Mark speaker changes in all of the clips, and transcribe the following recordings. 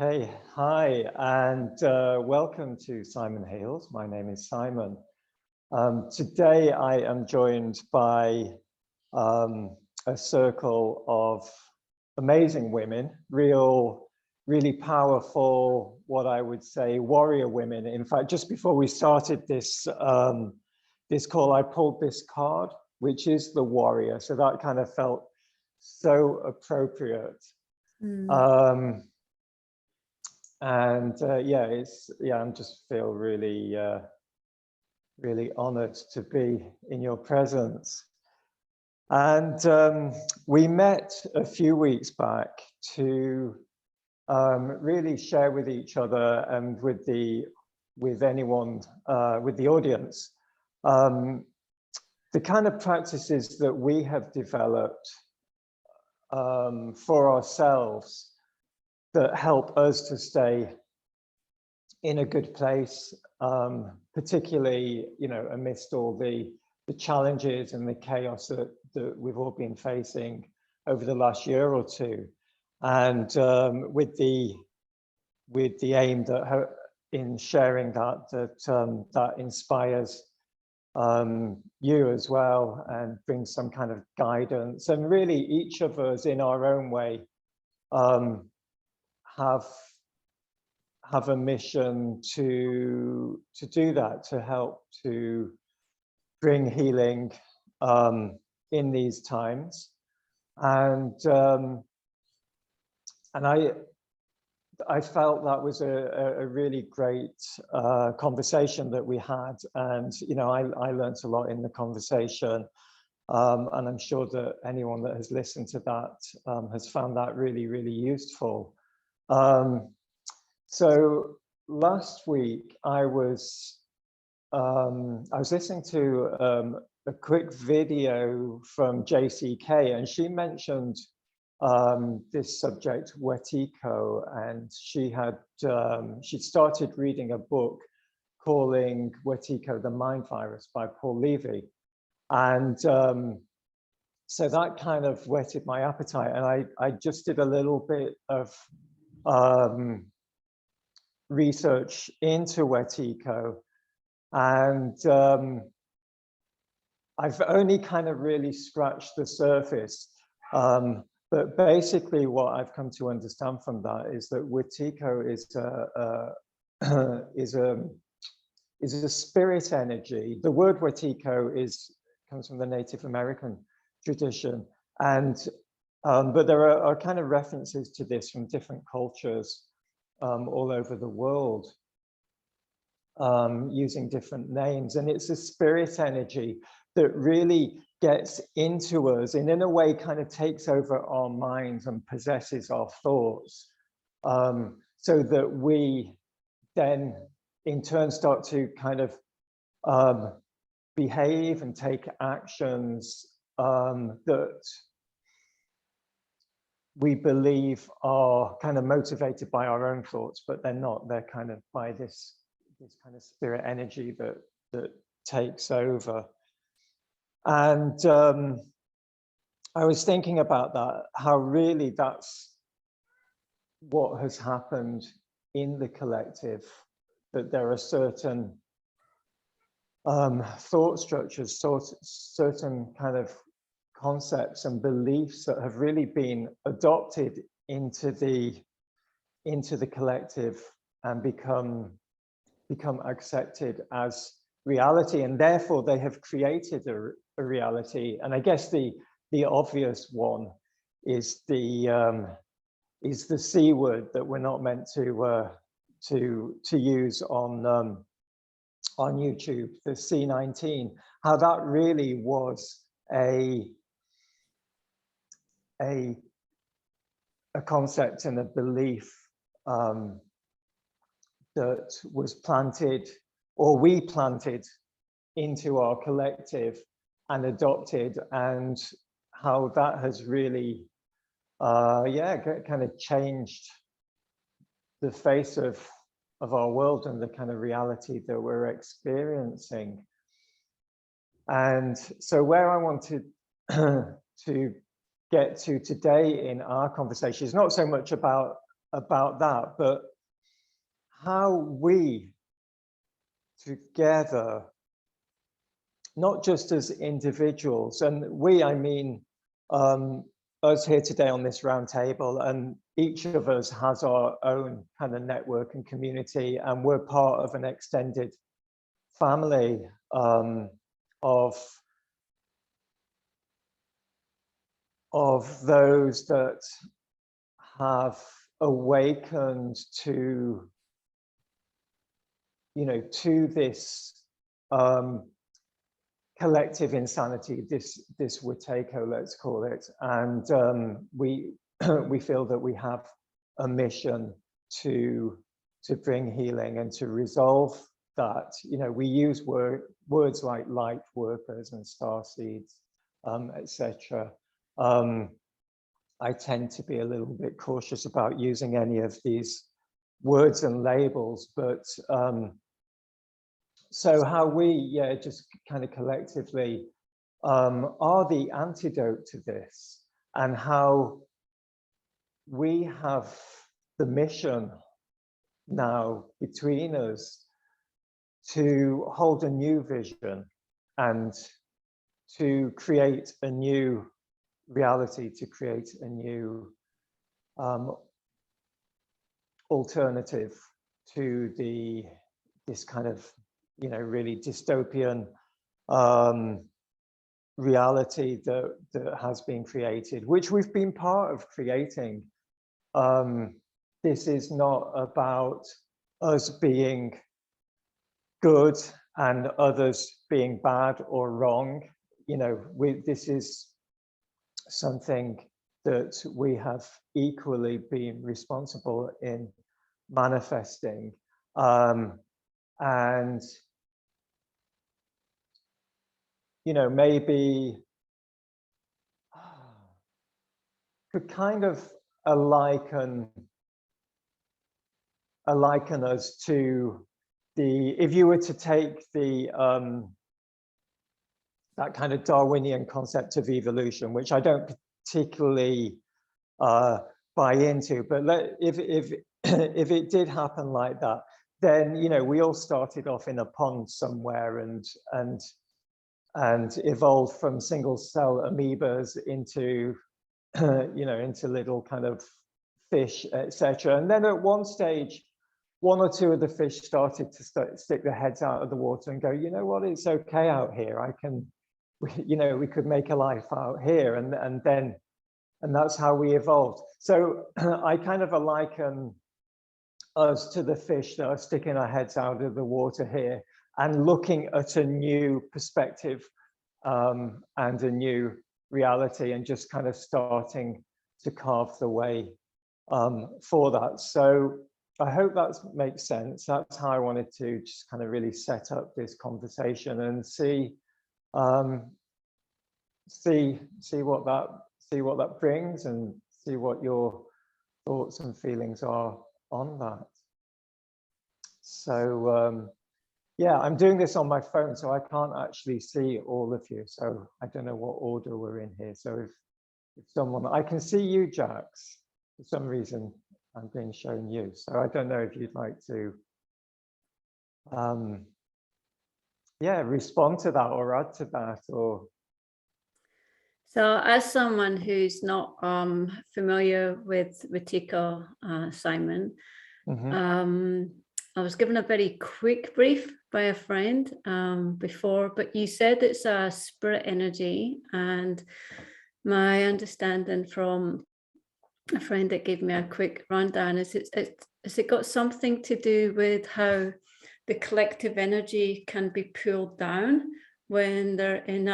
Speaker 1: Okay, hi, and welcome to Simonheals. My name is Simon. Today I am joined by a circle of amazing women, really powerful, what I would say, warrior women. In fact, just before we started this call, I pulled this card, which is the warrior. So that kind of felt so appropriate. And I'm just feel really, really honored to be in your presence. And we met a few weeks back to really share with each other and with anyone, with the audience, the kind of practices that we have developed for ourselves that help us to stay in a good place, particularly, amidst all the challenges and the chaos that we've all been facing over the last year or two, and with the aim that in sharing that inspires you as well and brings some kind of guidance, and really each of us in our own way have a mission to do that, to help to bring healing in these times. And I felt that was a really great conversation that we had, and I learned a lot in the conversation, and I'm sure that anyone that has listened to that has found that really, really useful. So last week I was listening to a quick video from JCK, and she mentioned this subject, Wetiko, and she'd started reading a book calling Wetiko the Mind Virus by Paul Levy, and so that kind of whetted my appetite, and I just did a little bit of research into Wetiko, and I've only kind of really scratched the surface, but basically what I've come to understand from that is that Wetiko is a spirit energy. The word Wetiko comes from the Native American tradition, and but there are kind of references to this from different cultures all over the world, using different names, and it's a spirit energy that really gets into us and in a way kind of takes over our minds and possesses our thoughts, so that we then in turn start to kind of behave and take actions that we believe are kind of motivated by our own thoughts, but they're not. They're kind of by this kind of spirit energy that takes over. And I was thinking about that, how really that's what has happened in the collective, that there are certain thought structures, certain kind of concepts and beliefs that have really been adopted into the collective and become accepted as reality, and therefore they have created a reality. And I guess the obvious one is the C word that we're not meant to use on YouTube, the C19. How that really was a concept and a belief that was planted, or we planted into our collective and adopted, and how that has really kind of changed the face of our world and the kind of reality that we're experiencing. And so where I wanted to get to today in our conversation is not so much about about that, but how we together, not just as individuals, and we, I mean, us here today on this round table, and each of us has our own kind of network and community, and we're part of an extended family of those that have awakened to, you know, to this collective insanity, this Wetiko, let's call it, and we feel that we have a mission to bring healing and to resolve that. You know, we use words like light workers and star seeds, etc. I tend to be a little bit cautious about using any of these words and labels, but so how we, just kind of collectively are the antidote to this, and how we have the mission now between us to hold a new vision and to create a new reality, to create a new alternative to this kind of, you know, really dystopian reality that has been created, which we've been part of creating. This is not about us being good and others being bad or wrong. You know, this is something that we have equally been responsible in manifesting. And, you know, maybe could kind of liken us to if you were to take that kind of Darwinian concept of evolution, which I don't particularly buy into, but if it did happen like that, then, you know, we all started off in a pond somewhere and evolved from single cell amoebas into you know, into little kind of fish, etc. And then at one stage, one or two of the fish started to stick their heads out of the water and go, you know what, it's okay out here. You know, we could make a life out here, and that's how we evolved. So I kind of liken us to the fish that are sticking our heads out of the water here and looking at a new perspective and a new reality, and just kind of starting to carve the way for that. So I hope that makes sense. That's how I wanted to just kind of really set up this conversation and see what that brings, and see what your thoughts and feelings are on that. So yeah, I'm doing this on my phone, so I can't actually see all of you. So I don't know what order we're in here. So if someone, I can see you, Jax. For some reason, I'm being shown you. So I don't know if you'd like to, yeah, respond to that or add to that, or.
Speaker 2: So as someone who's not familiar with Wetiko, Simon, I was given a very quick brief by a friend before, but you said it's a spirit energy, and my understanding from a friend that gave me a quick rundown is has it got something to do with how the collective energy can be pulled down when they're in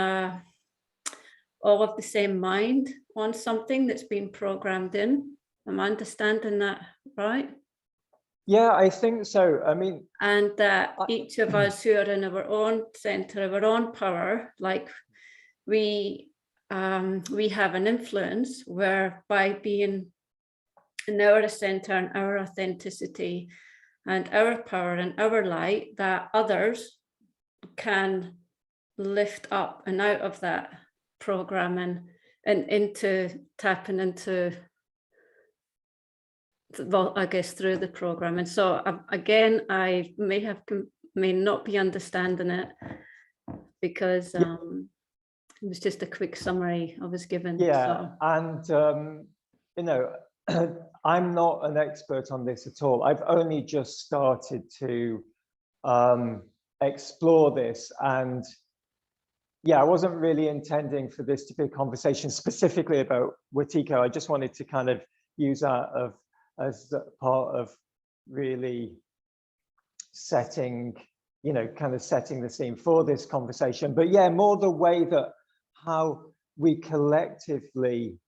Speaker 2: all of the same mind on something that's been programmed in? Am I understanding that right?
Speaker 1: Yeah, I think so. I mean,
Speaker 2: and that each of us who are in our own center of our own power, like we have an influence where, by being in our center and our authenticity and our power and our light, that others can lift up and out of that programming and into tapping into well, I guess through the program. And so again, I may not be understanding it, because it was just a quick summary I was given.
Speaker 1: Yeah,
Speaker 2: so.
Speaker 1: and you know, I'm not an expert on this at all. I've only just started to explore this, and yeah, I wasn't really intending for this to be a conversation specifically about Wetiko. I just wanted to kind of use that as part of really setting, you know, kind of setting the scene for this conversation. But yeah, more the way that how we collectively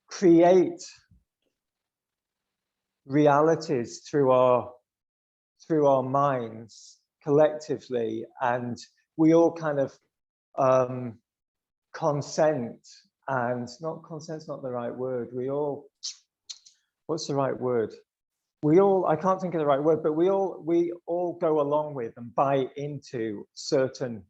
Speaker 1: create realities through our minds collectively, and we all kind of consent, and not consent's not the right word. We all, what's the right word? We all, I can't think of the right word, but we all go along with and buy into certain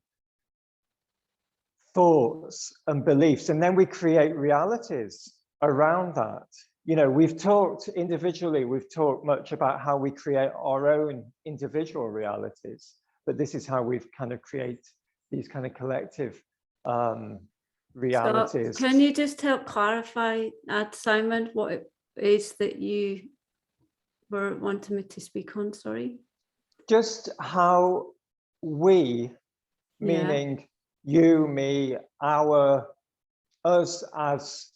Speaker 1: thoughts and beliefs, and then we create realities around that. You know, we've talked individually, we've talked much about how we create our own individual realities, but this is how we've kind of create these kind of collective realities.
Speaker 2: So can you just help clarify, Simon, what it is that you were wanting me to speak on? Sorry.
Speaker 1: Just how we, meaning you, me, us as,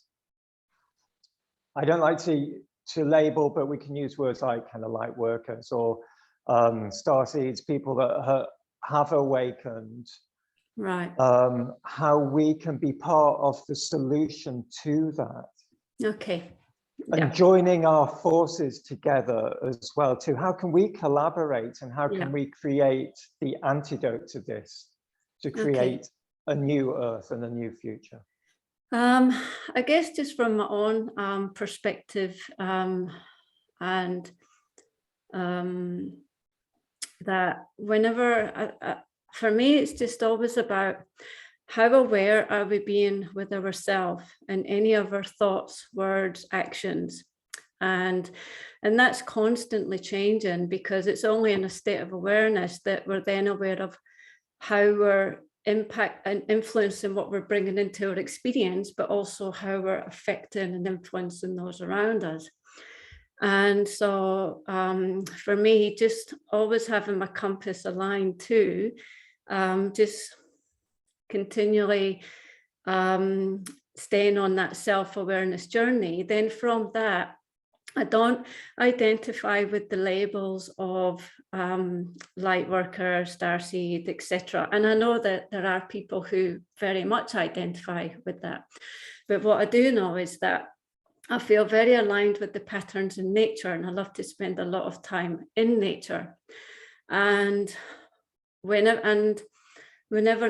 Speaker 1: I don't like to label, but we can use words like kind of light workers or starseeds, people that have awakened.
Speaker 2: Right.
Speaker 1: How we can be part of the solution to that.
Speaker 2: Okay.
Speaker 1: And joining our forces together as well too. How can we collaborate, and how can we create the antidote to this, to create a new earth and a new future?
Speaker 2: I guess just from my own perspective, and that whenever, for me, it's just always about how aware are we being with ourselves and any of our thoughts, words, actions. And that's constantly changing, because it's only in a state of awareness that we're then aware of how we're impact and influencing what we're bringing into our experience, but also how we're affecting and influencing those around us. And so for me, just always having my compass aligned to just continually staying on that self-awareness journey. Then from that, I don't identify with the labels of light worker, starseed, etc. And I know that there are people who very much identify with that. But what I do know is that I feel very aligned with the patterns in nature, and I love to spend a lot of time in nature. And whenever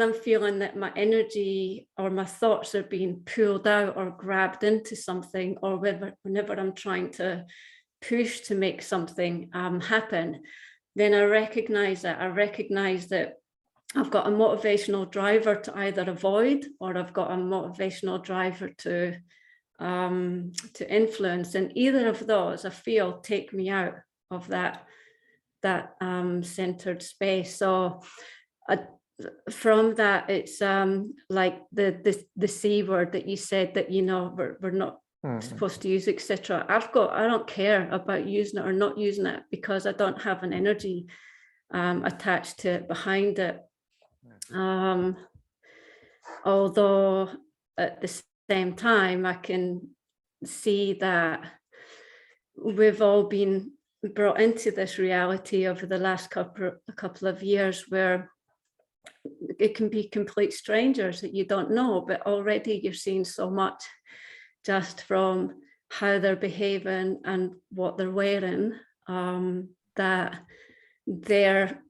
Speaker 2: I'm feeling that my energy or my thoughts are being pulled out or grabbed into something, or whenever I'm trying to push to make something happen, then I recognize that. I recognize that I've got a motivational driver to either avoid, or I've got a motivational driver to influence. And either of those, I feel, take me out of that centered space. So from that, it's like the C word that you said, that, you know, we're not supposed to use, etc. I don't care about using it or not using it, because I don't have an energy attached to it, behind it. Although at the same time, I can see that we've all been brought into this reality over the last couple of years, where it can be complete strangers that you don't know, but already you're seeing so much just from how they're behaving and what they're wearing, that they're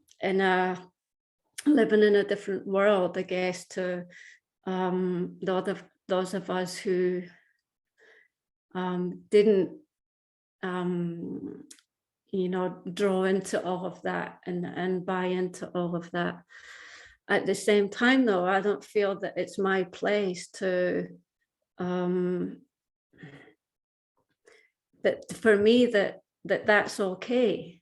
Speaker 2: living in a different world, I guess, to those of us who didn't you know, draw into all of that and buy into all of that. At the same time, though, I don't feel that it's my place to that for me, that's okay.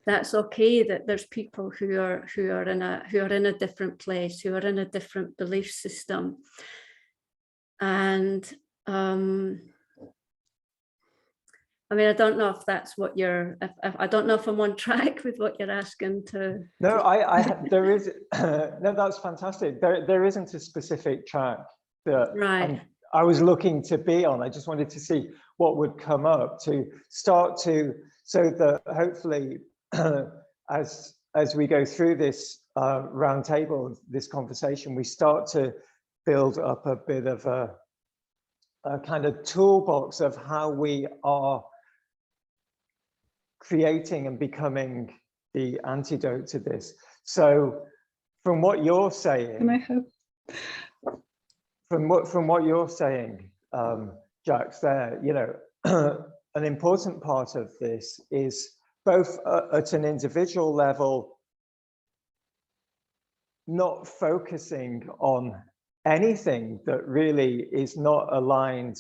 Speaker 2: That's okay that there's people who are in a different place, who are in a different belief system. And I mean, I don't know if that's what you're, I don't know if I'm on track with what you're asking to.
Speaker 1: No, there is, no, that's fantastic. There isn't a specific track that
Speaker 2: Right.
Speaker 1: I was looking to be on. I just wanted to see what would come up to start to, so that hopefully as we go through this round table, this conversation, we start to build up a bit of a kind of toolbox of how we are creating and becoming the antidote to this. So from what you're saying,
Speaker 3: Can I have?
Speaker 1: from what you're saying, Jax, there, you know, an important part of this is both at an individual level, not focusing on anything that really is not aligned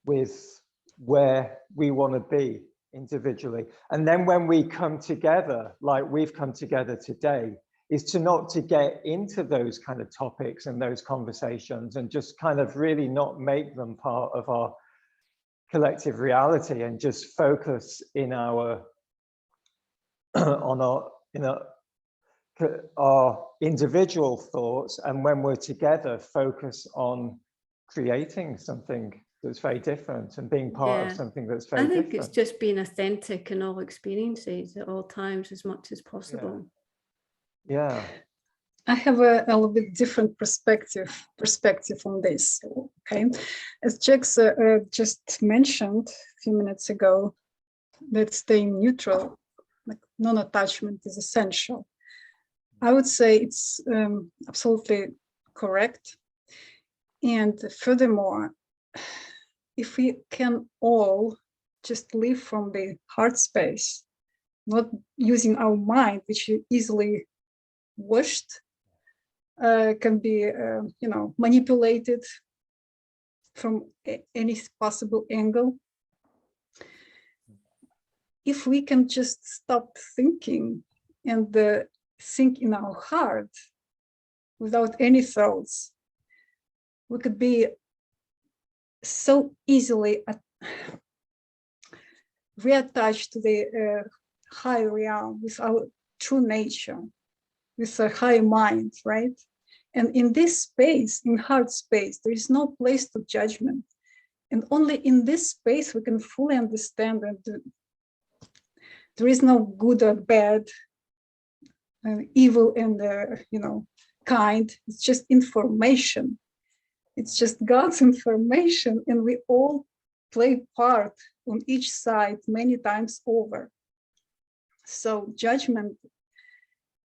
Speaker 1: with where we want to be individually. And then when we come together, like we've come together today, is to not to get into those kind of topics and those conversations and just kind of really not make them part of our collective reality, and just focus in our on our, you know, our individual thoughts, and when we're together, focus on creating something that's very different and being part of something that's very different. I think
Speaker 2: it's just being authentic in all experiences at all times as much as possible.
Speaker 1: Yeah.
Speaker 3: I have a little bit different perspective on this. Okay, as Jax just mentioned a few minutes ago, that staying neutral, like non-attachment, is essential. I would say it's absolutely correct. And furthermore, if we can all just live from the heart space, not using our mind, which is easily washed, can be, you know, manipulated from any possible angle. If we can just stop thinking and think in our heart without any thoughts, we could be so easily reattached to the higher realm with our true nature, with a high mind, right? And in this space, in heart space, there is no place to judgment. And only in this space we can fully understand that there is no good or bad, evil and, you know, kind. It's just information. It's just God's information, and we all play part on each side many times over. So judgment,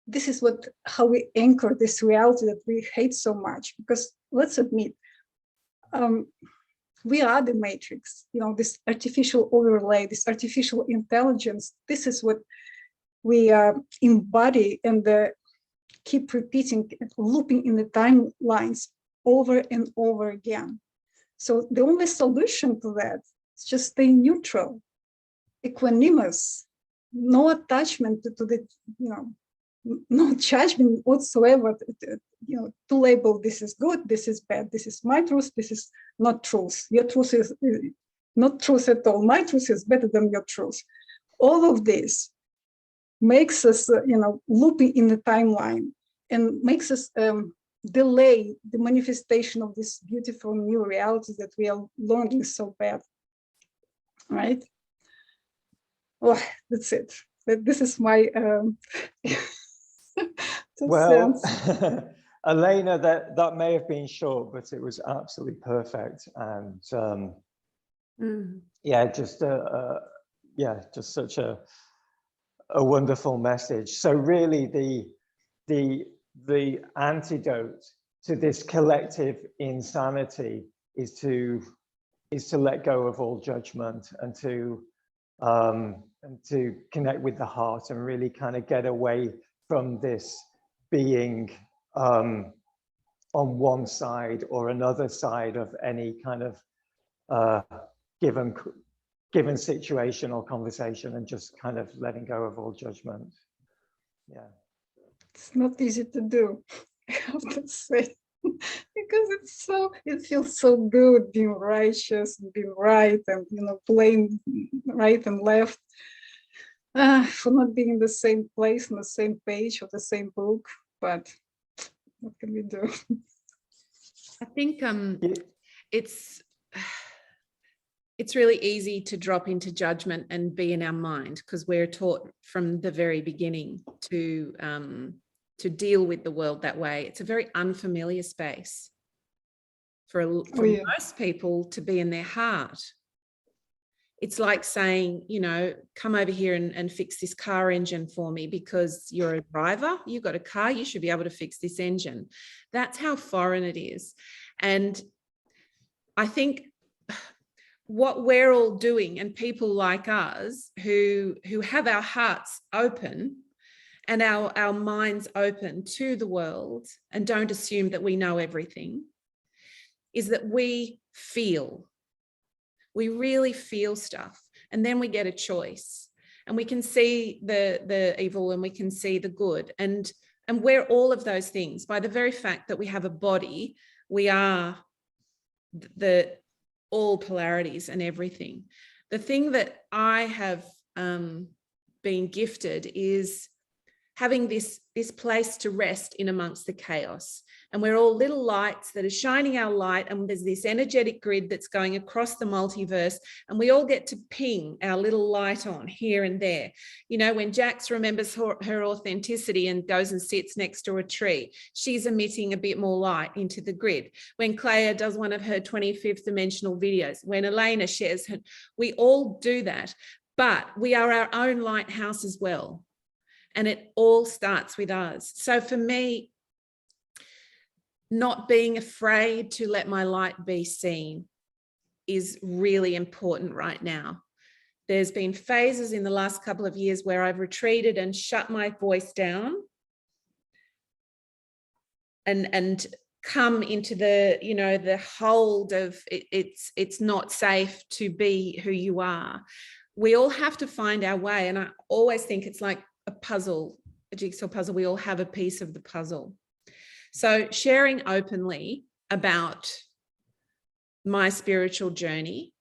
Speaker 3: this is how we anchor this reality that we hate so much, because let's admit, we are the matrix, you know, this artificial overlay, this artificial intelligence. This is what we embody and keep repeating, looping in the timelines over and over again. So the only solution to that is just stay neutral, equanimous, no attachment to the, you know, no judgment whatsoever, you know, to label this is good, this is bad, this is my truth, this is not truth. Your truth is not truth at all. My truth is better than your truth. All of this makes us, you know, looping in the timeline, and makes us delay the manifestation of this beautiful new reality that we are longing so bad, right? Well, that's it. This is my
Speaker 1: well, Elena, that may have been short, but it was absolutely perfect. And yeah, just just such a wonderful message. So really the antidote to this collective insanity is to let go of all judgment, and to connect with the heart, and really kind of get away from this being on one side or another side of any kind of given situation or conversation, and just kind of letting go of all judgment. Yeah.
Speaker 3: It's not easy to do, I have to say, because it feels so good being righteous, being right, and playing right and left, for not being in the same place, on the same page of the same book. But what can we do?
Speaker 4: I think it's really easy to drop into judgment and be in our mind, because we're taught from the very beginning to deal with the world that way. It's a very unfamiliar space for most people to be in their heart. It's like saying, come over here and fix this car engine for me because you're a driver, you've got a car, you should be able to fix this engine. That's how foreign it is. And I think what we're all doing, and people like us who have our hearts open and our minds open to the world and don't assume that we know everything, is that we really feel stuff, and then we get a choice, and we can see the evil and we can see the good, and we're all of those things. By the very fact that we have a body, we are all polarities and everything. The thing that I have been gifted is having this place to rest in amongst the chaos. And we're all little lights that are shining our light, and there's this energetic grid that's going across the multiverse, and we all get to ping our little light on here and there. When Jax remembers her authenticity and goes and sits next to a tree, she's emitting a bit more light into the grid. When Clea does one of her 25th dimensional videos, when Elena shares her, we all do that, but we are our own lighthouse as well. And it all starts with us. So for me, not being afraid to let my light be seen is really important right now. There's been phases in the last couple of years where I've retreated and shut my voice down and come into the hold of it's not safe to be who you are. We all have to find our way. And I always think it's like a jigsaw puzzle. We all have a piece of the puzzle. So sharing openly about my spiritual journey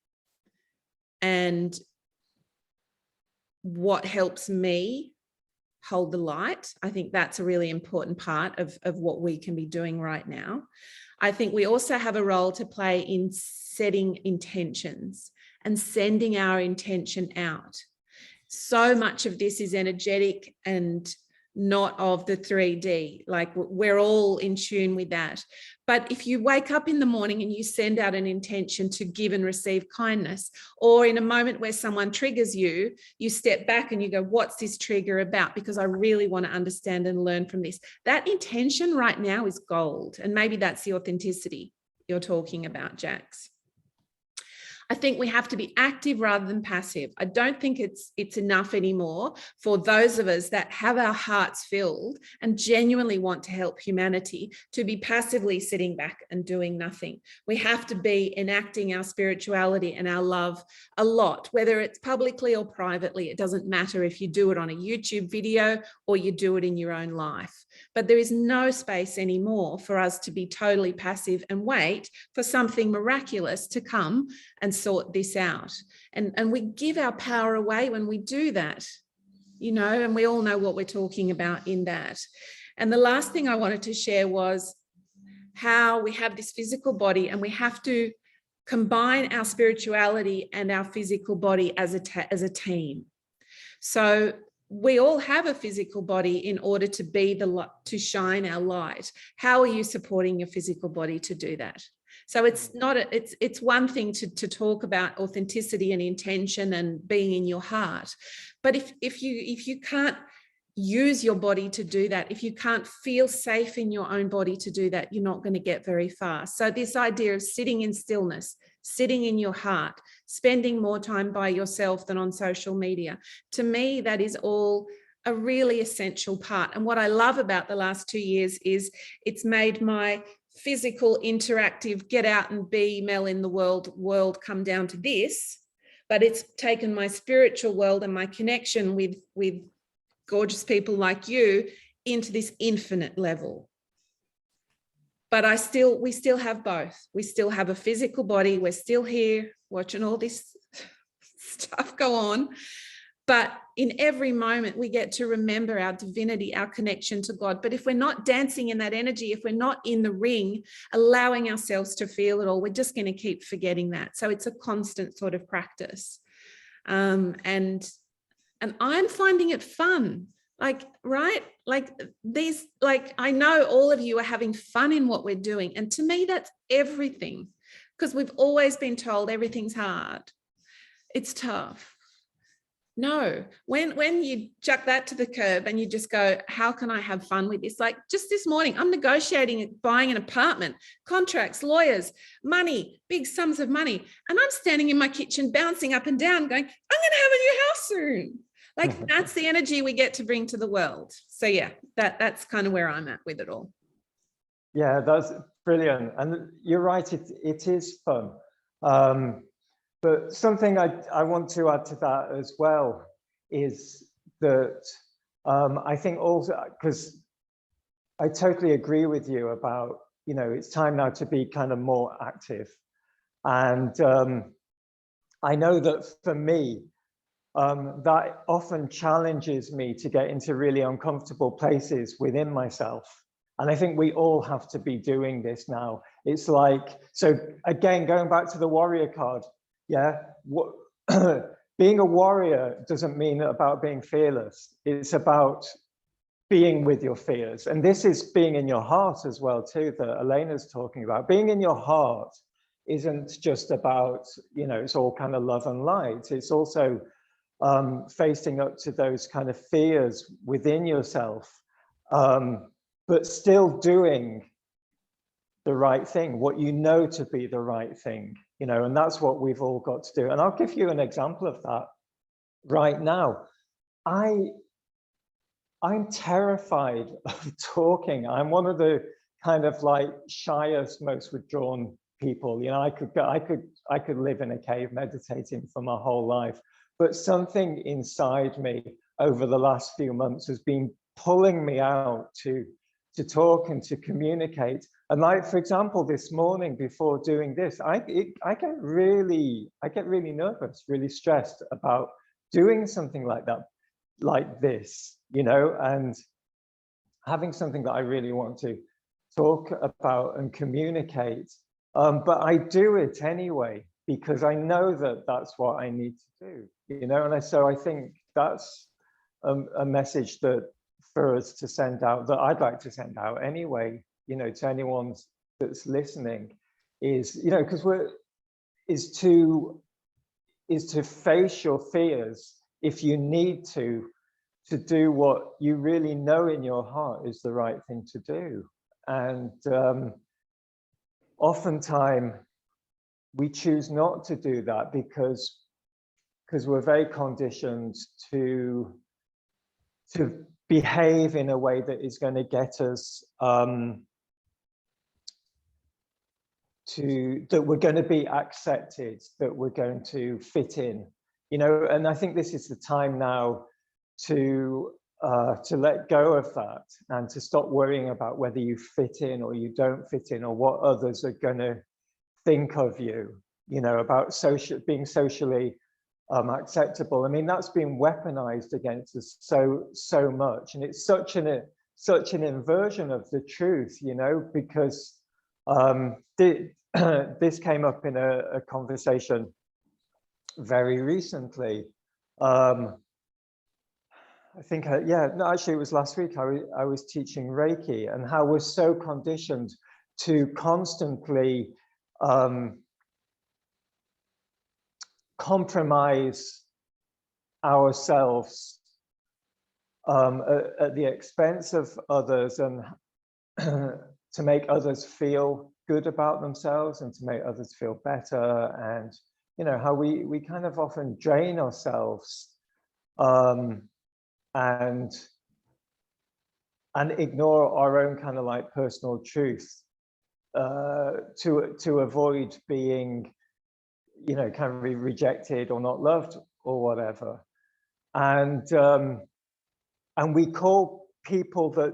Speaker 4: and what helps me hold the light, I think that's a really important part of what we can be doing right now. I think we also have a role to play in setting intentions and sending our intention out. So much of this is energetic and not of the 3D. Like, we're all in tune with that. But if you wake up in the morning and you send out an intention to give and receive kindness, or in a moment where someone triggers you, you step back and you go, what's this trigger about? Because I really want to understand and learn from this. That intention right now is gold. And maybe that's the authenticity you're talking about, Jax. I think we have to be active rather than passive. I don't think it's enough anymore for those of us that have our hearts filled and genuinely want to help humanity to be passively sitting back and doing nothing. We have to be enacting our spirituality and our love a lot, whether it's publicly or privately. It doesn't matter if you do it on a YouTube video or you do it in your own life. But there is no space anymore for us to be totally passive and wait for something miraculous to come and sort this out. And we give our power away when we do that, and we all know what we're talking about in that. And the last thing I wanted to share was how we have this physical body, and we have to combine our spirituality and our physical body as a team. So we all have a physical body in order to be to shine our light. How are you supporting your physical body to do that? So it's not it's one thing to talk about authenticity and intention and being in your heart, but if you can't use your body to do that, if you can't feel safe in your own body to do that, you're not going to get very far. So this idea of sitting in stillness, sitting in your heart, spending more time by yourself than on social media, to me, that is all a really essential part. And what I love about the last 2 years is it's made my physical, interactive, get out and be Mel in the world come down to this, but it's taken my spiritual world and my connection with gorgeous people like you into this infinite level. But we still have both. We still have a physical body. We're still here watching all this stuff go on. But in every moment, we get to remember our divinity, our connection to God. But if we're not dancing in that energy, if we're not in the ring, allowing ourselves to feel it all, we're just going to keep forgetting that. So it's a constant sort of practice. And I'm finding it fun. Like, right? Like these, like, I know all of you are having fun in what we're doing. And to me, that's everything, because we've always been told everything's hard. It's tough. No, when you chuck that to the curb and you just go, how can I have fun with this? Like just this morning, I'm negotiating, buying an apartment, contracts, lawyers, money, big sums of money. And I'm standing in my kitchen, bouncing up and down going, I'm going to have a new house soon. Like that's the energy we get to bring to the world. So yeah, that's kind of where I'm at with it all.
Speaker 1: Yeah, that's brilliant. And you're right, it is fun. But something I want to add to that as well is that I think also, because I totally agree with you about, you know, it's time now to be kind of more active. And I know that for me, that often challenges me to get into really uncomfortable places within myself. And I think we all have to be doing this now. It's like, so again, going back to the warrior card, yeah, being a warrior doesn't mean about being fearless. It's about being with your fears. And this is being in your heart as well, too, that Elena's talking about. Being in your heart isn't just about, you know, it's all kind of love and light. It's also facing up to those kind of fears within yourself, but still doing the right thing, what you know to be the right thing, you know, and that's what we've all got to do. And I'll give you an example of that right now. I'm terrified of talking. I'm one of the kind of like shyest, most withdrawn people. You know, I could live in a cave meditating for my whole life, but something inside me over the last few months has been pulling me out to talk and to communicate. And like, for example, this morning before doing this, I get really nervous, really stressed about doing something like that, like this, you know, and having something that I really want to talk about and communicate. But I do it anyway, because I know that that's what I need to do, you know, and so I think that's a message that for us to send out, that I'd like to send out anyway, you know, to anyone that's listening, is, you know, because is to face your fears if you need to do what you really know in your heart is the right thing to do. And oftentimes we choose not to do that because we're very conditioned to behave in a way that is going to get us that we're going to be accepted, that we're going to fit in, you know. And I think this is the time now to let go of that and to stop worrying about whether you fit in or you don't fit in, or what others are going to think of you, you know, about being socially acceptable. I mean, that's been weaponized against us so much, and it's such an inversion of the truth, you know, because this came up in a conversation very recently. I think, actually it was last week. I was teaching Reiki, and how we're so conditioned to constantly compromise ourselves at the expense of others, and to make others feel good about themselves and to make others feel better. And, you know, how we kind of often drain ourselves and ignore our own kind of like personal truth. to avoid being, you know, kind of rejected or not loved or whatever. And we call people that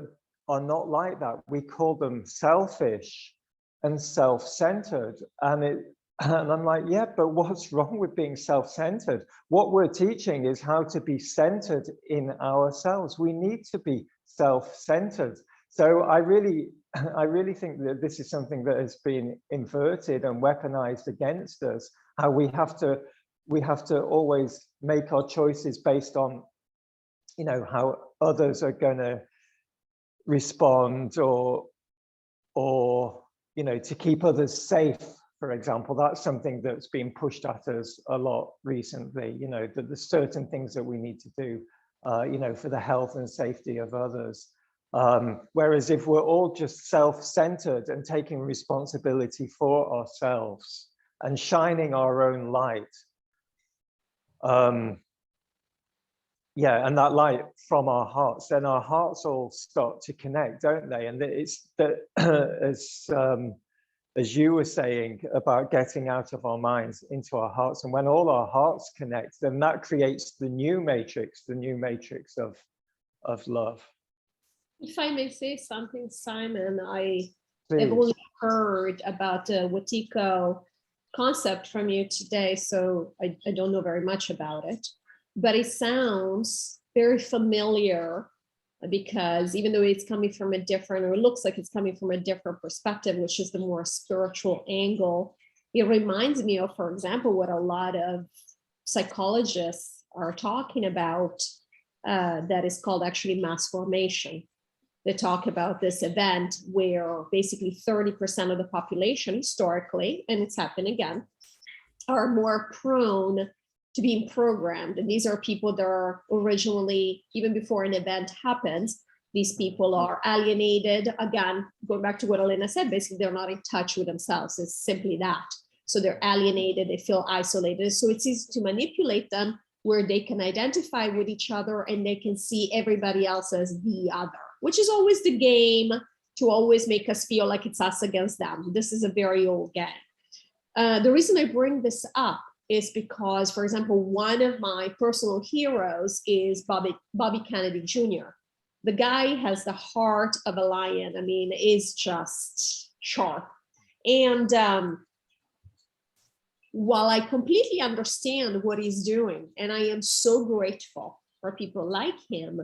Speaker 1: are not like that, we call them selfish and self-centered. And I'm like, yeah, but what's wrong with being self-centered? What we're teaching is how to be centered in ourselves. We need to be self-centered. So I really think that this is something that has been inverted and weaponized against us. How we have to always make our choices based on, you know, how others are going to respond, or you know, to keep others safe, for example. That's something that's been pushed at us a lot recently. You know, that there's certain things that we need to do, you know, for the health and safety of others. Whereas if we're all just self-centered and taking responsibility for ourselves and shining our own light, yeah, and that light from our hearts, then our hearts all start to connect, don't they? And it's that, as you were saying about getting out of our minds into our hearts, and when all our hearts connect, then that creates the new matrix of love.
Speaker 5: If I may say something, Simon, I
Speaker 1: Please.
Speaker 5: have only heard about the Wetiko concept from you today, so I don't know very much about it, but it sounds very familiar, because even though it's coming from a different, or it looks like it's coming from a different perspective, which is the more spiritual angle, it reminds me of, for example, what a lot of psychologists are talking about, that is called actually mass formation. They talk about this event where basically 30% of the population historically, and it's happened again, are more prone to being programmed. And these are people that are originally, even before an event happens, these people are alienated. Again, going back to what Elena said, basically they're not in touch with themselves. It's simply that. So they're alienated, they feel isolated. So it's easy to manipulate them, where they can identify with each other and they can see everybody else as the other, which is always the game, to always make us feel like it's us against them. This is a very old game. The reason I bring this up is because, for example, one of my personal heroes is Bobby Kennedy Jr. The guy has the heart of a lion. I mean, is just sharp. And while I completely understand what he's doing, and I am so grateful for people like him,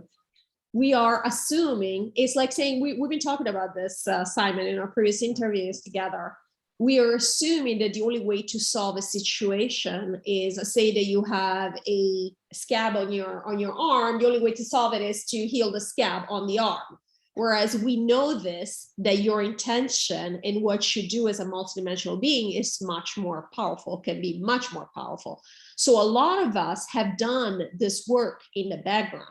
Speaker 5: we are assuming, it's like saying, we've been talking about this, Simon, in our previous interviews together. We are assuming that the only way to solve a situation is, say that you have a scab on your arm, the only way to solve it is to heal the scab on the arm. Whereas we know that your intention and what you do as a multidimensional being is much more powerful, can be much more powerful. So a lot of us have done this work in the background.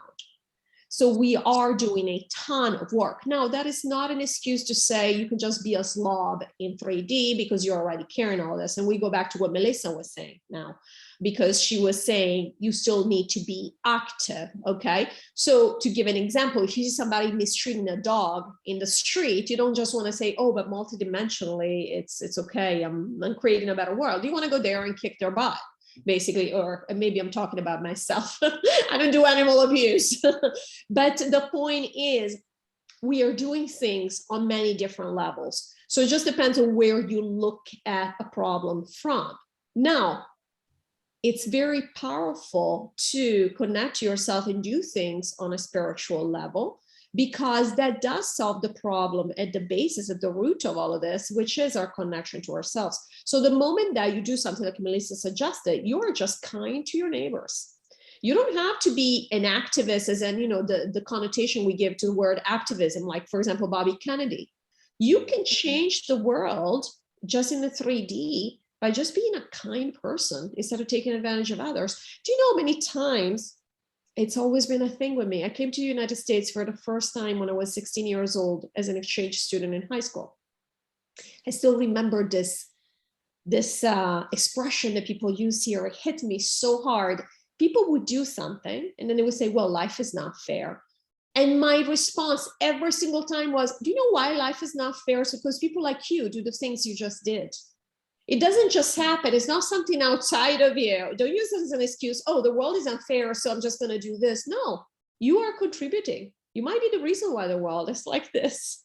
Speaker 5: So we are doing a ton of work. Now, that is not an excuse to say you can just be a slob in 3D because you're already carrying all this. And we go back to what Melissa was saying now, because she was saying you still need to be active, okay? So to give an example, if you see somebody mistreating a dog in the street, you don't just want to say, oh, but multidimensionally, it's okay, I'm creating a better world. You want to go there and kick their butt, basically, or maybe I'm talking about myself. I don't do animal abuse. But the point is, we are doing things on many different levels. So it just depends on where you look at a problem from. Now, it's very powerful to connect to yourself and do things on a spiritual level, because that does solve the problem at the basis, at the root of all of this, which is our connection to ourselves. So the moment that you do something like Melissa suggested, you are just kind to your neighbors. You don't have to be an activist, as in, you know, the connotation we give to the word activism, like, for example, Bobby Kennedy. You can change the world just in the 3D by just being a kind person instead of taking advantage of others. Do you know how many times, it's always been a thing with me. I came to the United States for the first time when I was 16 years old as an exchange student in high school. I still remember this expression that people use here. It hit me so hard. People would do something and then they would say, well, life is not fair. And my response every single time was, do you know why life is not fair? It's because people like you do the things you just did. It doesn't just happen. It's not something outside of you. Don't use this as an excuse. Oh, the world is unfair, so I'm just going to do this. No, you are contributing. You might be the reason why the world is like this.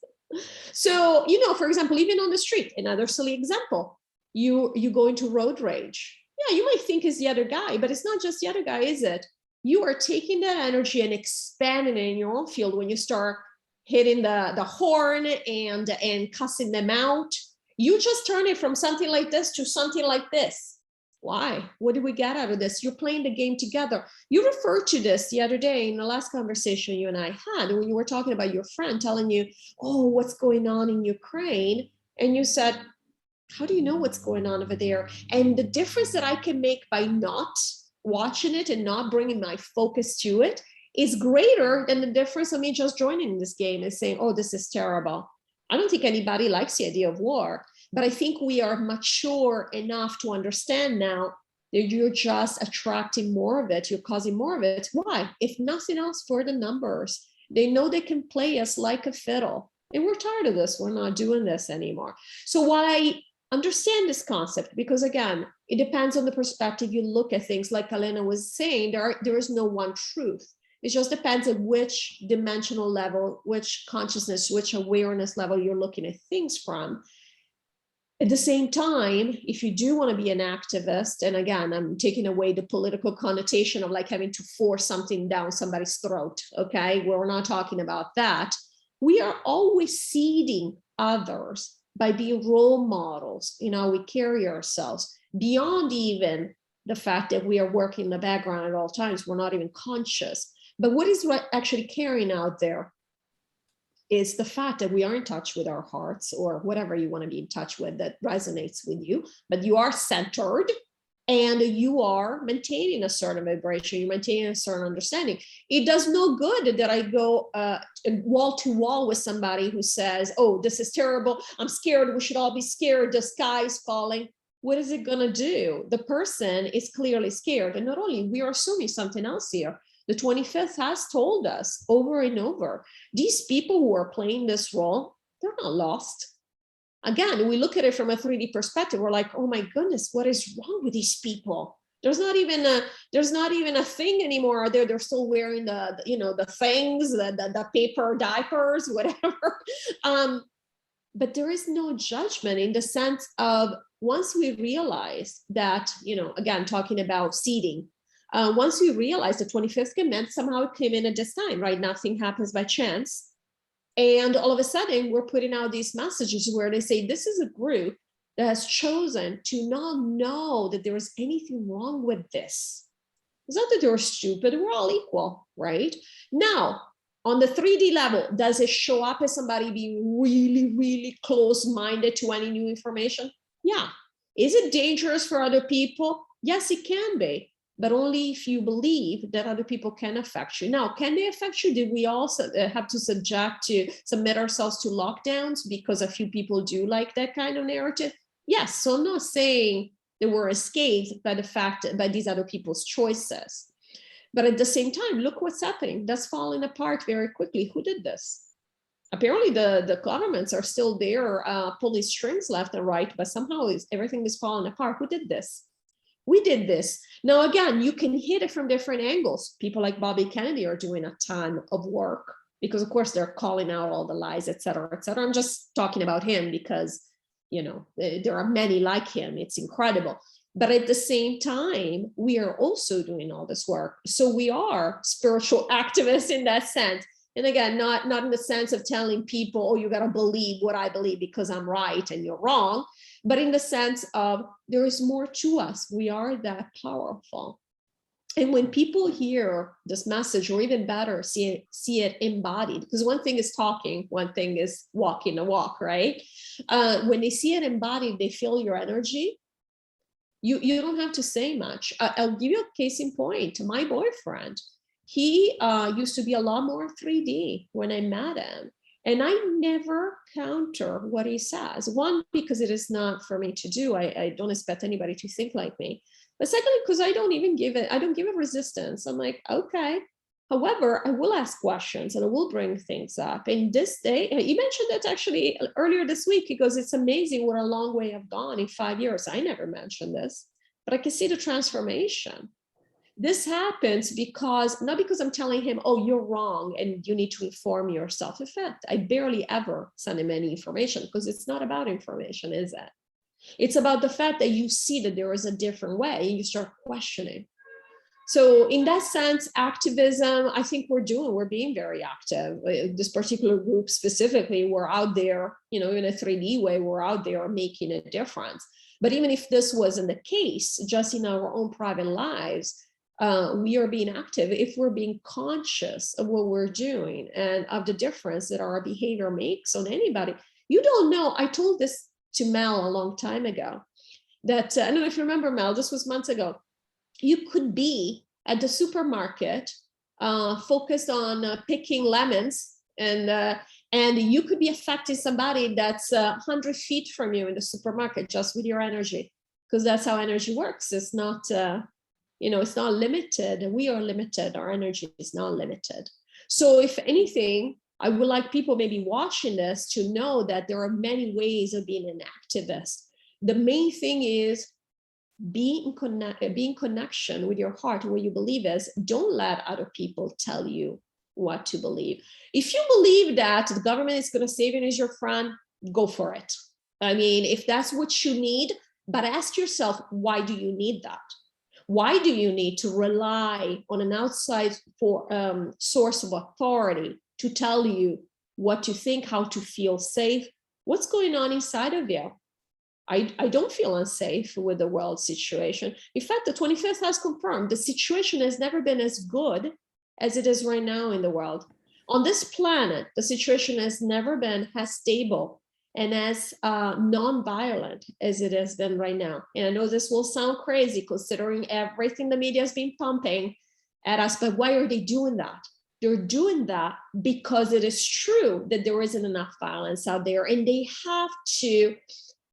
Speaker 5: So, you know, for example, even on the street, another silly example, you go into road rage. Yeah, you might think it's the other guy, but it's not just the other guy, is it? You are taking that energy and expanding it in your own field when you start hitting the horn and cussing them out. You just turn it from something like this to something like this. Why? What do we get out of this? You're playing the game together. You referred to this the other day in the last conversation you and I had when you were talking about your friend telling you, oh, what's going on in Ukraine? And you said, how do you know what's going on over there? And the difference that I can make by not watching it and not bringing my focus to it is greater than the difference of me just joining this game and saying, oh, this is terrible. I don't think anybody likes the idea of war, but I think we are mature enough to understand now that you're just attracting more of it. You're causing more of it. Why? If nothing else, for the numbers. They know they can play us like a fiddle. And we're tired of this. We're not doing this anymore. So while I understand this concept, because again, it depends on the perspective you look at things. Like Elena was saying, there is no one truth. It just depends on which dimensional level, which consciousness, which awareness level you're looking at things from. At the same time, if you do want to be an activist, and again, I'm taking away the political connotation of like having to force something down somebody's throat, okay? We're not talking about that. We are always seeding others by being role models in how we carry ourselves, beyond even the fact that we are working in the background at all times. We're not even conscious. But what is actually carrying out there is the fact that we are in touch with our hearts, or whatever you want to be in touch with that resonates with you, but you are centered and you are maintaining a certain vibration, you're maintaining a certain understanding. It does no good that I go wall to wall with somebody who says, oh, this is terrible, I'm scared, we should all be scared, the sky is falling. What is it going to do? The person is clearly scared. And not only, we are assuming something else here. The 25th has told us over and over, these people who are playing this role, they're not lost. Again, we look at it from a 3D perspective. We're like, oh my goodness, what is wrong with these people? There's not even a thing anymore. They're still wearing the things, the paper diapers, whatever. But there is no judgment in the sense of, once we realize that, again, talking about seeding, once we realize the 25th command somehow it came in at this time, right? Nothing happens by chance. And all of a sudden we're putting out these messages where they say, this is a group that has chosen to not know that there is anything wrong with this. It's not that they're stupid, we're all equal, right? Now, on the 3D level, does it show up as somebody being really, really close-minded to any new information? Yeah. Is it dangerous for other people? Yes, it can be, but only if you believe that other people can affect you. Now, can they affect you? Did we also have to submit ourselves to lockdowns because a few people do like that kind of narrative? Yes. So I'm not saying that we're escaped by the fact by these other people's choices. But at the same time, look what's happening. That's falling apart very quickly. Who did this? Apparently the governments are still there, pulling strings left and right, but somehow everything is falling apart. Who did this? We did this. Now, again, you can hit it from different angles. People like Bobby Kennedy are doing a ton of work because, of course, they're calling out all the lies, et cetera, et cetera. I'm just talking about him because, there are many like him. It's incredible. But at the same time, we are also doing all this work. So we are spiritual activists in that sense. And again, not in the sense of telling people, oh, you got to believe what I believe because I'm right and you're wrong, but in the sense of there is more to us. We are that powerful. And when people hear this message, or even better, see it embodied, because one thing is talking, one thing is walking the walk, right? When they see it embodied, they feel your energy. You don't have to say much. I'll give you a case in point. My boyfriend, he used to be a lot more 3D when I met him. And I never counter what he says. One, because it is not for me to do. I don't expect anybody to think like me. But secondly, because I don't give it resistance. I'm like, okay, However, I will ask questions and I will bring things up. In this day, you mentioned that actually earlier this week, because it's amazing what a long way I've gone in 5 years. I never mentioned this, but I can see the transformation. This happens because, not because I'm telling him, oh, you're wrong and you need to inform yourself. In fact, I barely ever send him any information because it's not about information, is it? It's about the fact that you see that there is a different way and you start questioning. So in that sense, activism, I think we're being very active. This particular group specifically, we're out there, in a 3D way, we're out there making a difference. But even if this wasn't the case, just in our own private lives, we are being active if we're being conscious of what we're doing and of the difference that our behavior makes on anybody. You don't know. I told this to Mel a long time ago that, I don't know if you remember, Mel, this was months ago. You could be at the supermarket focused on picking lemons, and you could be affecting somebody that's 100 feet from you in the supermarket just with your energy, because that's how energy works. It's not, it's not limited. We are limited. Our energy is not limited. So if anything, I would like people maybe watching this to know that there are many ways of being an activist. The main thing is be in connection with your heart, what you believe is. Don't let other people tell you what to believe. If you believe that the government is going to save you and is your friend, go for it. I mean, if that's what you need, but ask yourself, why do you need that? Why do you need to rely on an outside source of authority to tell you what to think, how to feel safe? What's going on inside of you? I don't feel unsafe with the world situation. In fact, the 25th has confirmed the situation has never been as good as it is right now in the world. On this planet, the situation has never been as stable and as non-violent as it has been right now. And I know this will sound crazy considering everything the media has been pumping at us, but why are they doing that? They're doing that because it is true that there isn't enough violence out there, and they have to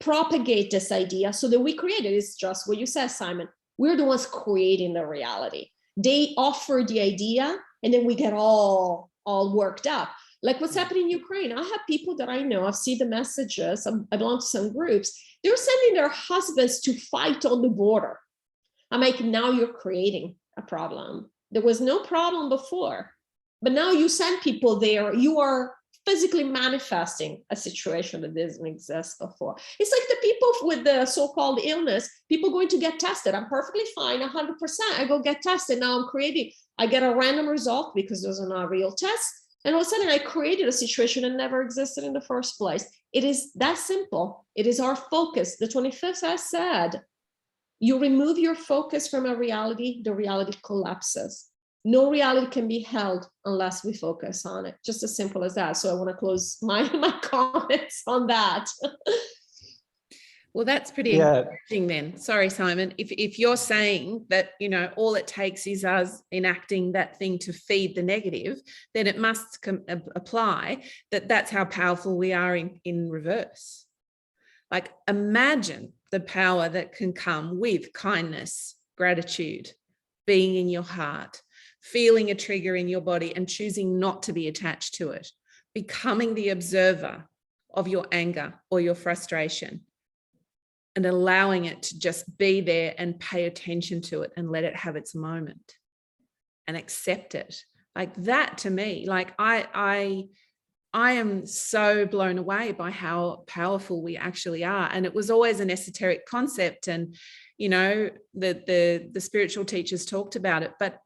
Speaker 5: propagate this idea so that we create it. It's just what you said, Simon. We're the ones creating the reality. They offer the idea and then we get all worked up. Like what's happening in Ukraine. I have people that I know, I've seen the messages, I belong to some groups, they're sending their husbands to fight on the border. I'm like, now you're creating a problem. There was no problem before, but now you send people there, you are physically manifesting a situation that doesn't exist before. It's like the people with the so-called illness, people going to get tested. I'm perfectly fine, 100%. I go get tested. Now I get a random result because those are not real tests. And all of a sudden I created a situation that never existed in the first place. It is that simple. It is our focus. The 25th has said, you remove your focus from a reality, the reality collapses. No reality can be held unless we focus on it. Just as simple as that. So I want to close my comments on that.
Speaker 4: Well, that's pretty encouraging then. Sorry, Simon. If you're saying that, all it takes is us enacting that thing to feed the negative, then it must apply that that's how powerful we are in reverse. Like imagine the power that can come with kindness, gratitude, being in your heart, feeling a trigger in your body and choosing not to be attached to it, becoming the observer of your anger or your frustration and allowing it to just be there and pay attention to it and let it have its moment and accept it. Like that to me, like I am so blown away by how powerful we actually are. And it was always an esoteric concept, and the spiritual teachers talked about it, but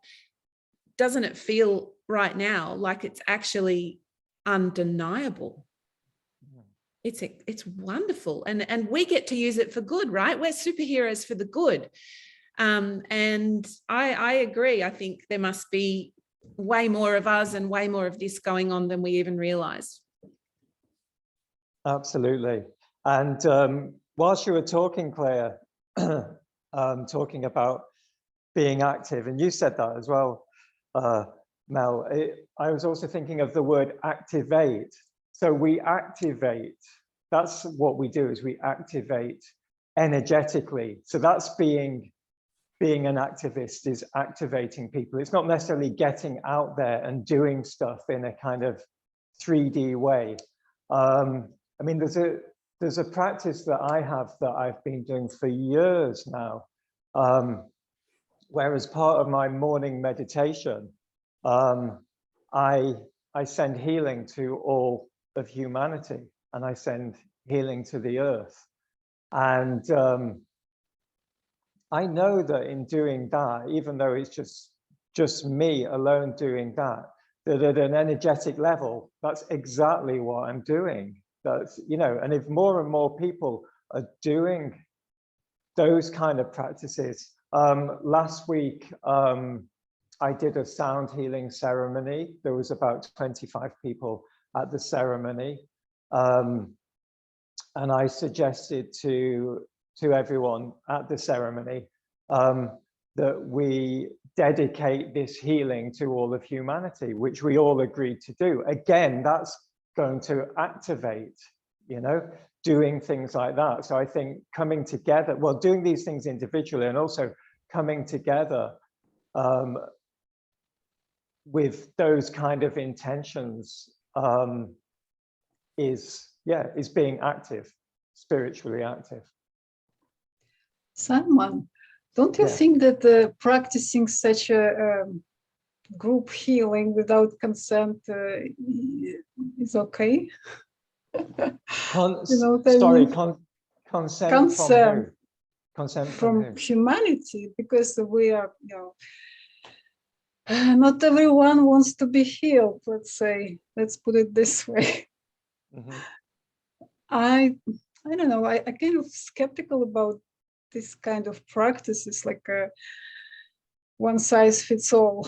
Speaker 4: doesn't it feel right now like it's actually undeniable? It's wonderful, and we get to use it for good, right? We're superheroes for the good. And I agree. I think there must be way more of us and way more of this going on than we even realize.
Speaker 1: Absolutely. And whilst you were talking, Claire, talking about being active, and you said that as well, Mel, I was also thinking of the word activate. So we activate, that's what we do, is we activate energetically. So that's being being an activist is activating people. It's not necessarily getting out there and doing stuff in a kind of 3D way. I mean, there's a practice that I have that I've been doing for years now, where as part of my morning meditation, I send healing to all of humanity, and I send healing to the earth. And I know that in doing that, even though it's just me alone doing that, that at an energetic level, that's exactly what I'm doing. That's, you know, and if more and more people are doing those kind of practices. Last week, I did a sound healing ceremony. There was about 25 people at the ceremony. And I suggested to everyone at the ceremony that we dedicate this healing to all of humanity, which we all agreed to do. Again, that's going to activate, you know, doing things like that. So I think coming together, well, doing these things individually and also coming together with those kind of intentions is being active, spiritually active.
Speaker 3: Simon, don't you think that practicing such a group healing without consent is okay?
Speaker 1: Consent from who? Consent
Speaker 3: from
Speaker 1: who?
Speaker 3: humanity, because we are, you know, not everyone wants to be healed, let's say. Let's put it this way.
Speaker 1: Mm-hmm.
Speaker 3: I don't know, I kind of skeptical about this kind of practices, like a one size fits all.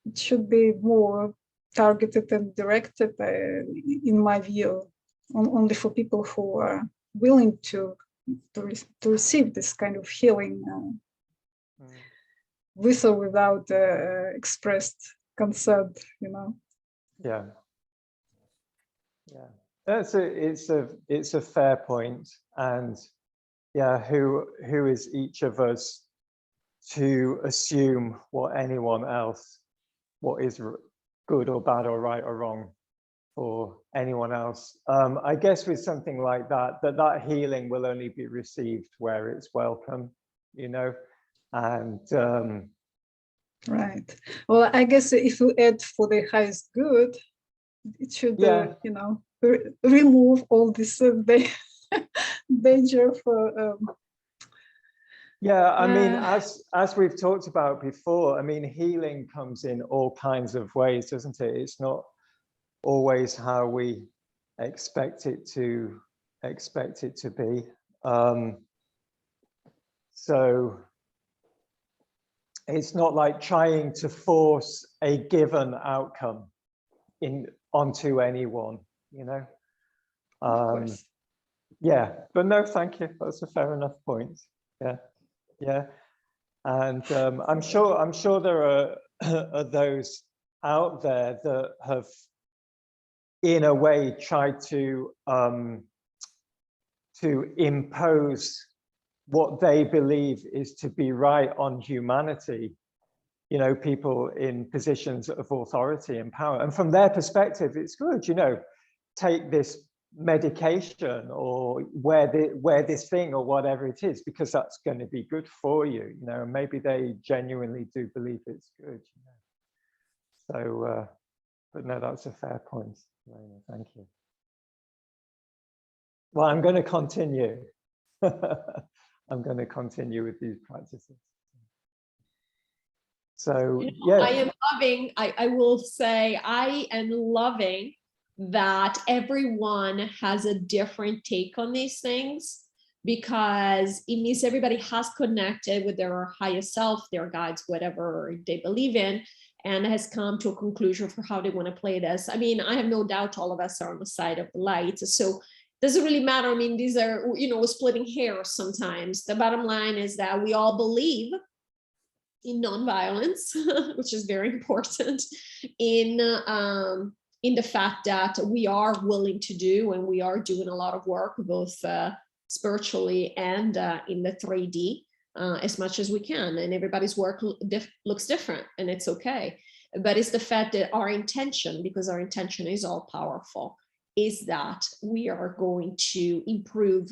Speaker 3: It should be more targeted and directed, in my view, only for people who are willing to receive this kind of healing, with or without expressed consent, you know.
Speaker 1: Yeah. It's a fair point, and yeah, who is each of us to assume what is good or bad or right or wrong for anyone else. I guess with something like that healing will only be received where it's welcome, you know, and
Speaker 3: right. Well, I guess if you add for the highest good, it should, you know, remove all this danger for.
Speaker 1: I mean, as we've talked about before, I mean, healing comes in all kinds of ways, doesn't it? It's not always how we expect it to be. So it's not like trying to force a given outcome onto anyone, you know. But no, thank you. That's a fair enough point. And I'm sure there are those out there that have, in a way, tried to impose what they believe is to be right on humanity. You know, people in positions of authority and power, and from their perspective, it's good. You know, take this medication or wear this thing or whatever it is, because that's going to be good for you. You know, and maybe they genuinely do believe it's good. You know? So, but no, that's a fair point, Elena. Thank you. Well, I'm going to continue. I'm going to continue with these practices. So,
Speaker 5: I am loving, I will say, I am loving that everyone has a different take on these things, because it means everybody has connected with their highest self, their guides, whatever they believe in, and has come to a conclusion for how they want to play this. I mean, I have no doubt all of us are on the side of the light. So it doesn't really matter. I mean, these are, you know, splitting hairs sometimes. The bottom line is that we all believe in nonviolence, which is very important, in the fact that we are willing to do, and we are doing a lot of work, both spiritually and in the 3D as much as we can. And everybody's work looks different, and it's okay. But it's the fact that our intention, because our intention is all powerful, is that we are going to improve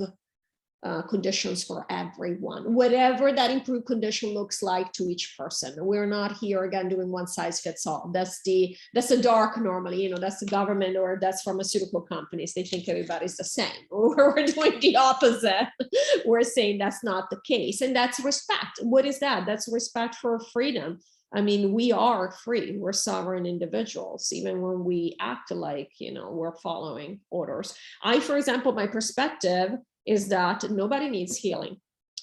Speaker 5: conditions for everyone, whatever that improved condition looks like to each person. We're not here again doing one size fits all. That's the dark normally, you know, that's the government or that's pharmaceutical companies. They think everybody's the same. We're doing the opposite. We're saying that's not the case. And that's respect. What is that? That's respect for freedom. I mean, we are free. We're sovereign individuals, even when we act like, you know, we're following orders. For example, my perspective is that nobody needs healing,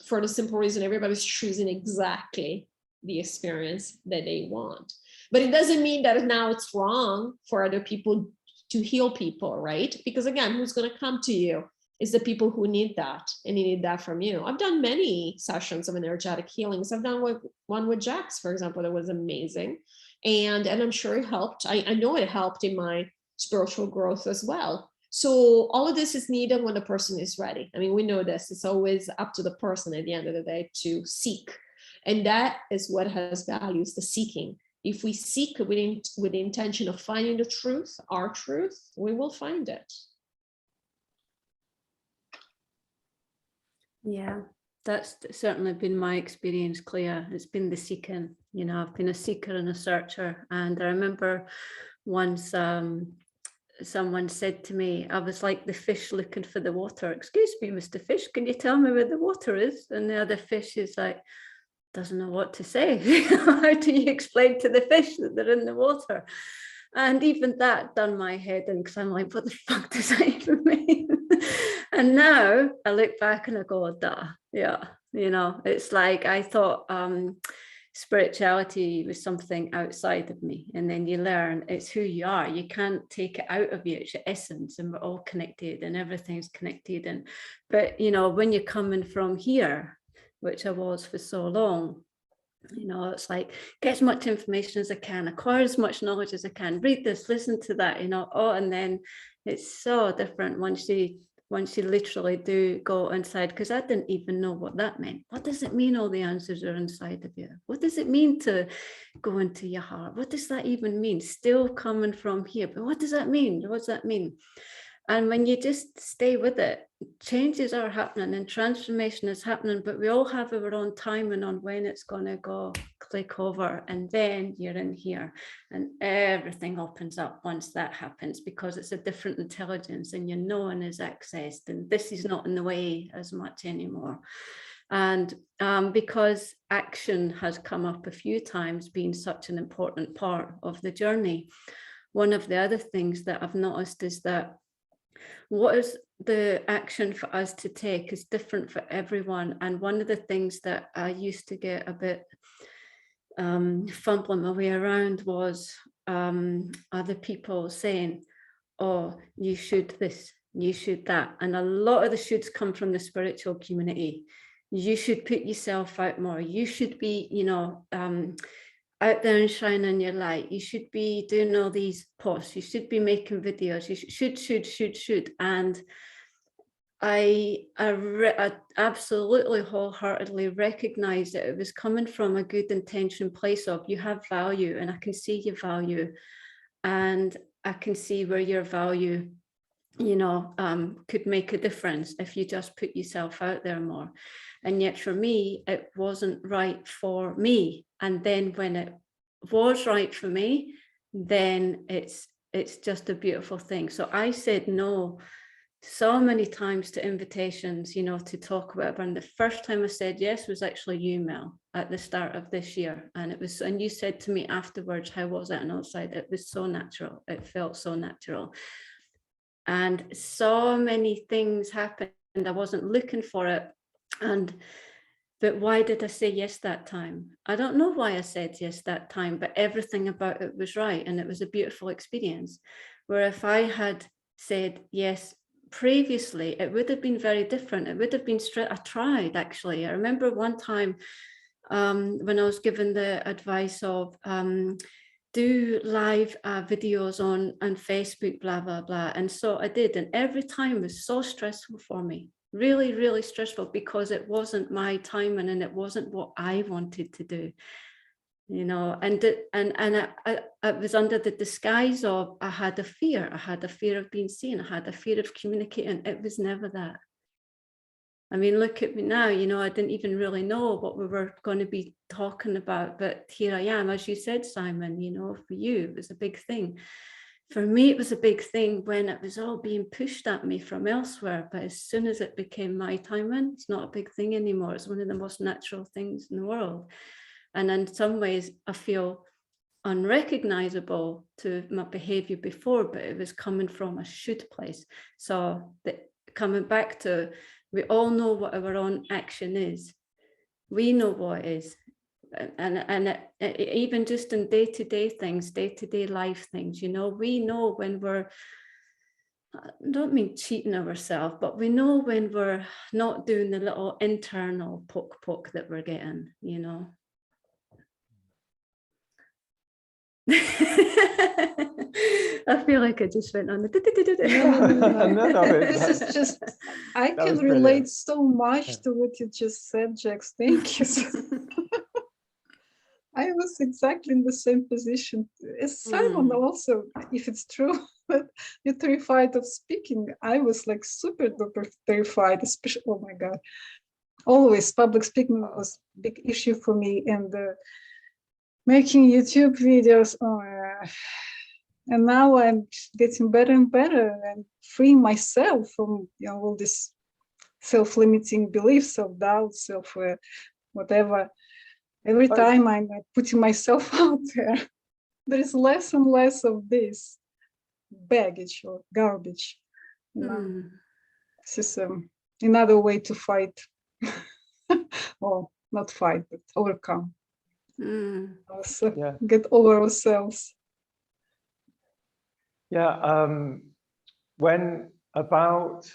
Speaker 5: for the simple reason everybody's choosing exactly the experience that they want. But it doesn't mean that now it's wrong for other people to heal people, right? Because again, who's going to come to you is the people who need that, and they need that from you. I've done many sessions of energetic healings. I've done one with Jax, for example, that was amazing. And I'm sure it helped. I know it helped in my spiritual growth as well. So all of this is needed when the person is ready. I mean, we know this. It's always up to the person at the end of the day to seek. And that is what has value, is the seeking. If we seek with the intention of finding the truth, our truth, we will find it.
Speaker 2: Yeah, that's certainly been my experience, Claire. It's been the seeking. You know, I've been a seeker and a searcher. And I remember once someone said to me, I was like the fish looking for the water. Excuse me, Mr. Fish, can you tell me where the water is? And the other fish is like, doesn't know what to say. How do you explain to the fish that they're in the water? And even that done my head in, because I'm like, what the fuck does that even mean? And now I look back and I go, duh, yeah, you know, it's like I thought spirituality was something outside of me, and then you learn it's who you are. You can't take it out of you. It's your essence, and we're all connected and everything's connected. And but you know, when you're coming from here, which I was for so long, you know, it's like get as much information as I can, acquire as much knowledge as I can, read this, listen to that, you know. Oh, and then it's so different once you literally do go inside, because I didn't even know what that meant. What does it mean all the answers are inside of you? What does it mean to go into your heart? What does that even mean? Still coming from here, but what does that mean? What does that mean? And when you just stay with it, changes are happening and transformation is happening, but we all have our own timing on when it's going to go click over, and then you're in here and everything opens up once that happens, because it's a different intelligence and your knowing is accessed, and this is not in the way as much anymore. And because action has come up a few times being such an important part of the journey, one of the other things that I've noticed is that what is the action for us to take is different for everyone. And one of the things that I used to get a bit fumbling my way around was other people saying, oh, you should this, you should that. And a lot of the shoulds come from the spiritual community. You should put yourself out more. You should be, you know, out there and shining your light. You should be doing all these posts. You should be making videos. You should. And I absolutely wholeheartedly recognize that it was coming from a good intention place of you have value, and I can see your value, and I can see where your value, you know, could make a difference if you just put yourself out there more. And yet for me, it wasn't right for me. And then when it was right for me, then it's just a beautiful thing. So I said no so many times to invitations, you know, to talk about it. And the first time I said yes was actually you, Mel, at the start of this year. And it was, and you said to me afterwards, how was it? And I was like, it was so natural. It felt so natural. And so many things happened. I wasn't looking for it. But why did I say yes that time? I don't know why I said yes that time, but everything about it was right. And it was a beautiful experience. Where if I had said yes previously, it would have been very different. It would have been straight. I tried, actually. I remember one time when I was given the advice of do live videos on Facebook, blah, blah, blah. And so I did. And every time was so stressful for me. really, really stressful, because it wasn't my timing and it wasn't what I wanted to do, you know. And it was under the disguise of I had a fear of being seen, I had a fear of communicating. It was never that. I mean, look at me now, you know, I didn't even really know what we were going to be talking about, but here I am. As you said, Simon, you know, for you, it was a big thing. For me, it was a big thing when it was all being pushed at me from elsewhere. But as soon as it became my timing, it's not a big thing anymore. It's one of the most natural things in the world. And in some ways, I feel unrecognizable to my behavior before, but it was coming from a should place. So coming back to, we all know what our own action is. We know what it is. And even just in day-to-day things, day-to-day life things, you know, we know when we're, I don't mean cheating ourselves, but we know when we're not doing the little internal poke that we're getting, you know. I feel like I just went on the
Speaker 3: No. This is just, I can relate so much to what you just said, Jax. Thank you. I was exactly in the same position as Simon also, if it's true that you're terrified of speaking. I was like super duper terrified, especially, oh my God. Always public speaking was a big issue for me, and making YouTube videos. And now I'm getting better and better and freeing myself from, you know, all this self-limiting beliefs, self-doubt, whatever. Every time I'm putting myself out there is less and less of this baggage or garbage. You know? This is another way to fight, or not fight, but overcome. Get over ourselves.
Speaker 1: Yeah, when about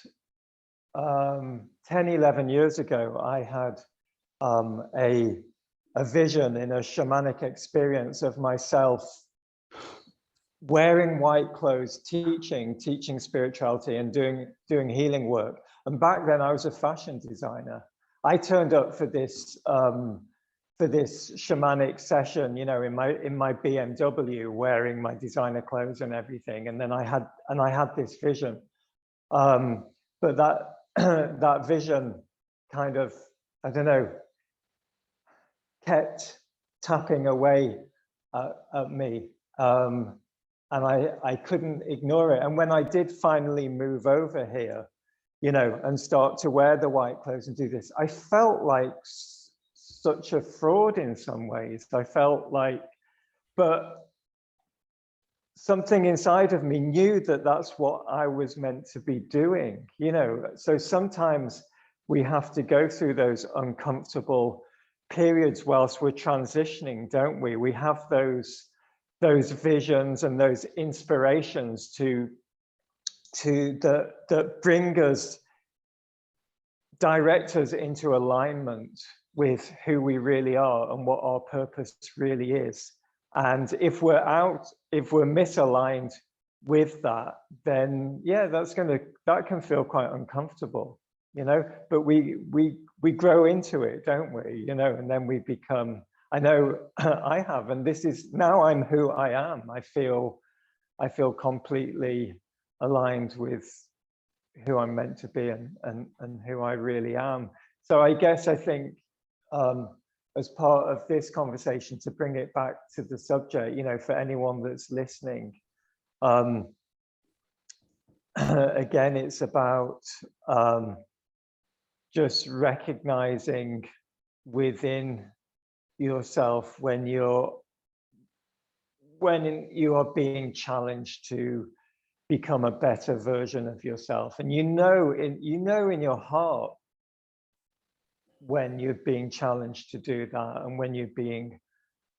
Speaker 1: 10, 11 years ago, I had a vision in a shamanic experience of myself wearing white clothes, teaching spirituality and doing healing work. And back then I was a fashion designer. I turned up for this shamanic session, you know, in my BMW, wearing my designer clothes and everything. And then I had this vision, but that vision kind of, I don't know, kept tapping away at me, and I couldn't ignore it. And when I did finally move over here, you know, and start to wear the white clothes and do this, I felt like such a fraud in some ways. I felt like, but something inside of me knew that that's what I was meant to be doing, you know. So sometimes we have to go through those uncomfortable periods whilst we're transitioning, don't we? We have those visions and those inspirations that bring us, direct us into alignment with who we really are and what our purpose really is. And if we're misaligned with that, then yeah, that can feel quite uncomfortable, you know. But we grow into it, don't we? You know, and then we become, I know I have, and this is, now I'm who I am. I feel completely aligned with who I'm meant to be and who I really am. So I guess I think as part of this conversation, to bring it back to the subject, you know, for anyone that's listening, again, it's about just recognizing within yourself when you are being challenged to become a better version of yourself, and you know in your heart when you're being challenged to do that and when you're being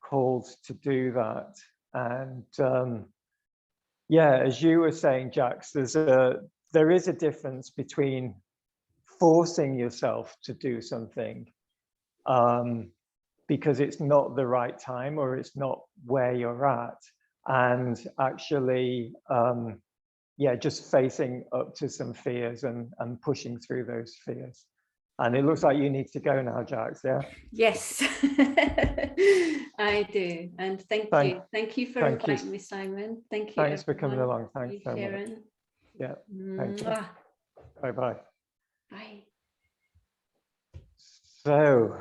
Speaker 1: called to do that. And yeah, as you were saying, Jax, there is a difference between forcing yourself to do something because it's not the right time or it's not where you're at, and actually yeah, just facing up to some fears and pushing through those fears. And it looks like you need to go now, Jax. Yeah.
Speaker 2: Yes, I do. And thank you for inviting me, Simon. Thank you.
Speaker 1: Thanks for coming along. Thanks so much.
Speaker 2: Sharon.
Speaker 1: Yeah. Thank you.
Speaker 2: Mwah.
Speaker 1: Bye bye.
Speaker 2: Bye.
Speaker 1: So,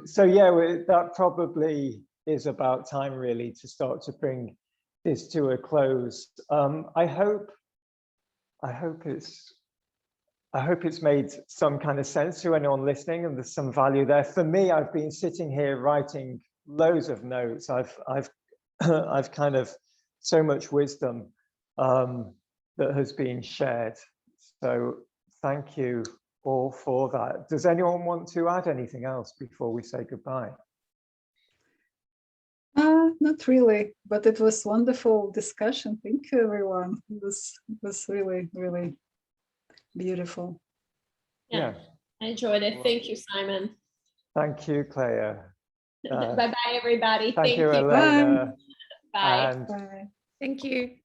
Speaker 1: so yeah, that probably is about time really to start to bring this to a close. I hope it's made some kind of sense to anyone listening, and there's some value there. For me, I've been sitting here writing loads of notes. I've kind of so much wisdom that has been shared. So thank you all for that. Does anyone want to add anything else before we say goodbye?
Speaker 3: Not really, but it was wonderful discussion. Thank you, everyone. It was really, really beautiful.
Speaker 5: Yeah, I enjoyed it. Thank you, Simon.
Speaker 1: Thank you, Clea.
Speaker 5: Bye-bye, everybody.
Speaker 1: Thank you,
Speaker 5: you.
Speaker 1: Elena.
Speaker 5: Bye.
Speaker 1: And
Speaker 3: Bye.
Speaker 4: Thank you.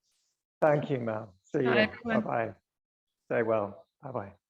Speaker 1: thank you, Mel. See you.
Speaker 4: Bye, everyone.
Speaker 1: Bye-bye. Stay well. Bye-bye.